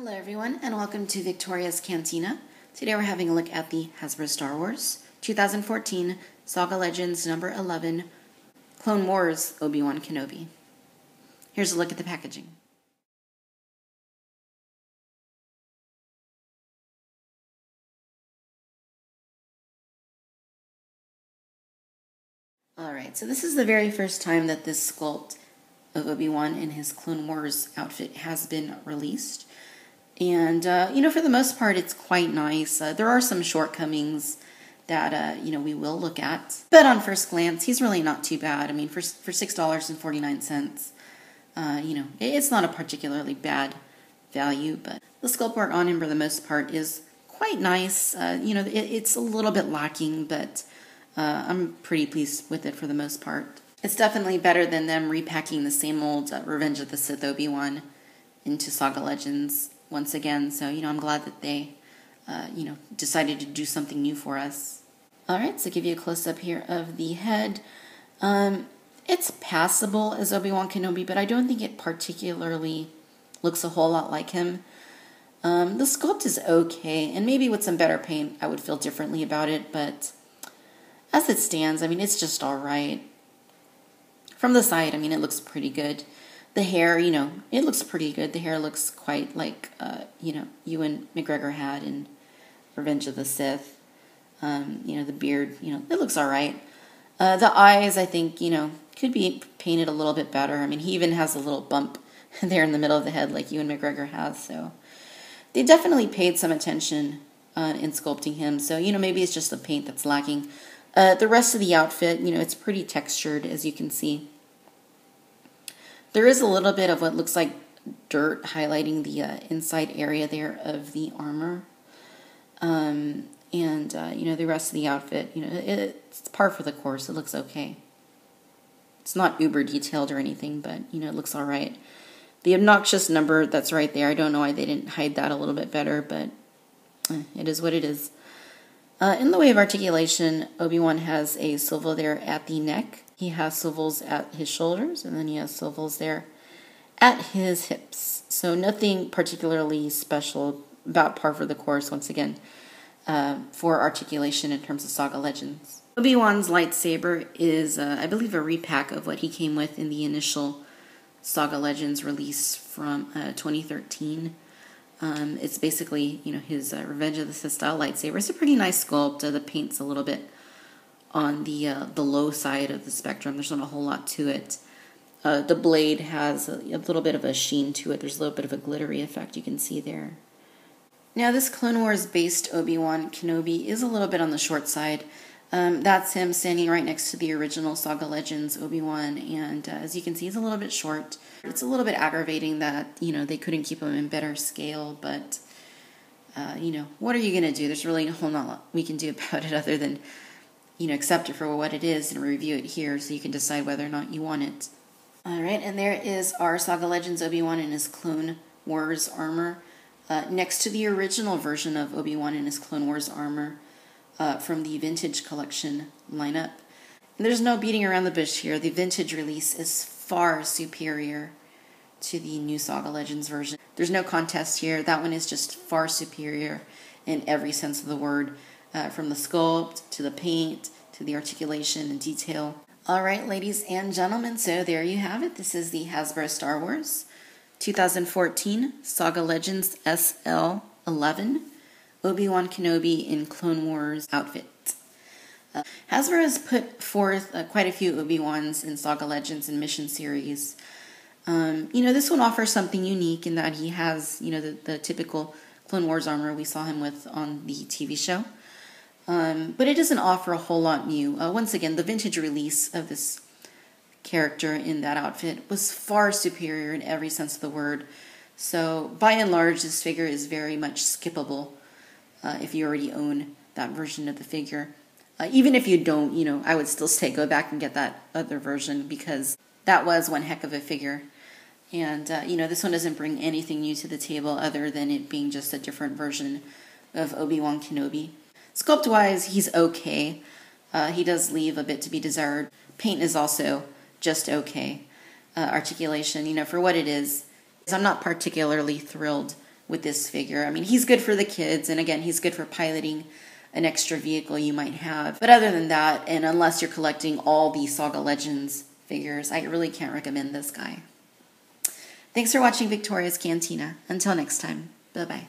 Hello everyone, and welcome to Victoria's Cantina. Today we're having a look at the Hasbro Star Wars 2014 Saga Legends number 11 Clone Wars Obi-Wan Kenobi. Here's a look at the packaging. Alright, so this is the very first time that this sculpt of Obi-Wan in his Clone Wars outfit has been released. And, for the most part, it's quite nice. There are some shortcomings that, we will look at. But on first glance, he's really not too bad. I mean, for $6.49, it's not a particularly bad value. But the sculpt work on him, for the most part, is quite nice. It's a little bit lacking, but I'm pretty pleased with it for the most part. It's definitely better than them repacking the same old Revenge of the Sith Obi-Wan into Saga Legends once again. So, I'm glad that they, decided to do something new for us. All right, so give you a close-up here of the head. It's passable as Obi-Wan Kenobi, but I don't think it particularly looks a whole lot like him. The sculpt is okay, and maybe with some better paint I would feel differently about it, but as it stands, it's just all right. From the side, it looks pretty good. The hair, it looks pretty good. The hair looks quite like, Ewan McGregor had in Revenge of the Sith. The beard, it looks all right. The eyes, I think, could be painted a little bit better. He even has a little bump there in the middle of the head like Ewan McGregor has. So they definitely paid some attention in sculpting him. So, maybe it's just the paint that's lacking. The rest of the outfit, it's pretty textured, as you can see. There is a little bit of what looks like dirt highlighting the inside area there of the armor. The rest of the outfit, it's par for the course. It looks okay. It's not uber detailed or anything, but, it looks all right. The obnoxious number that's right there, I don't know why they didn't hide that a little bit better, but it is what it is. In the way of articulation, Obi-Wan has a swivel there at the neck. He has swivels at his shoulders, and then he has swivels there at his hips. So nothing particularly special, about par for the course, once again, for articulation in terms of Saga Legends. Obi-Wan's lightsaber is, I believe, a repack of what he came with in the initial Saga Legends release from 2013. It's basically, his Revenge of the Sith style lightsaber. It's a pretty nice sculpt. The paint's a little bit on the low side of the spectrum. There's not a whole lot to it. The blade has a little bit of a sheen to it. There's a little bit of a glittery effect you can see there. Now, this Clone Wars based Obi-Wan Kenobi is a little bit on the short side. That's him standing right next to the original Saga Legends Obi-Wan, and as you can see, he's a little bit short. It's a little bit aggravating that, they couldn't keep him in better scale, but, what are you going to do? There's really a whole lot we can do about it other than, accept it for what it is and review it here so you can decide whether or not you want it. All right, and there is our Saga Legends Obi-Wan in his Clone Wars armor, next to the original version of Obi-Wan in his Clone Wars armor from the Vintage Collection lineup. And there's no beating around the bush here. The Vintage release is far superior to the new Saga Legends version. There's no contest here. That one is just far superior in every sense of the word, from the sculpt to the paint to the articulation and detail. All right, ladies and gentlemen, so there you have it. This is the Hasbro Star Wars 2014 Saga Legends SL11 Obi-Wan Kenobi in Clone Wars outfit. Hasbro has put forth quite a few Obi-Wans in Saga Legends and Mission Series. This one offers something unique in that he has, the typical Clone Wars armor we saw him with on the TV show. But it doesn't offer a whole lot new. Once again, the vintage release of this character in that outfit was far superior in every sense of the word. So, by and large, this figure is very much skippable if you already own that version of the figure. Even if you don't, I would still say go back and get that other version because that was one heck of a figure. And, this one doesn't bring anything new to the table other than it being just a different version of Obi-Wan Kenobi. Sculpt-wise, he's okay. He does leave a bit to be desired. Paint is also just okay. Articulation, for what it is, I'm not particularly thrilled with this figure. I mean, he's good for the kids, and again, he's good for piloting an extra vehicle you might have. But other than that, and unless you're collecting all the Saga Legends figures, I really can't recommend this guy. Thanks for watching Victoria's Cantina. Until next time, bye-bye.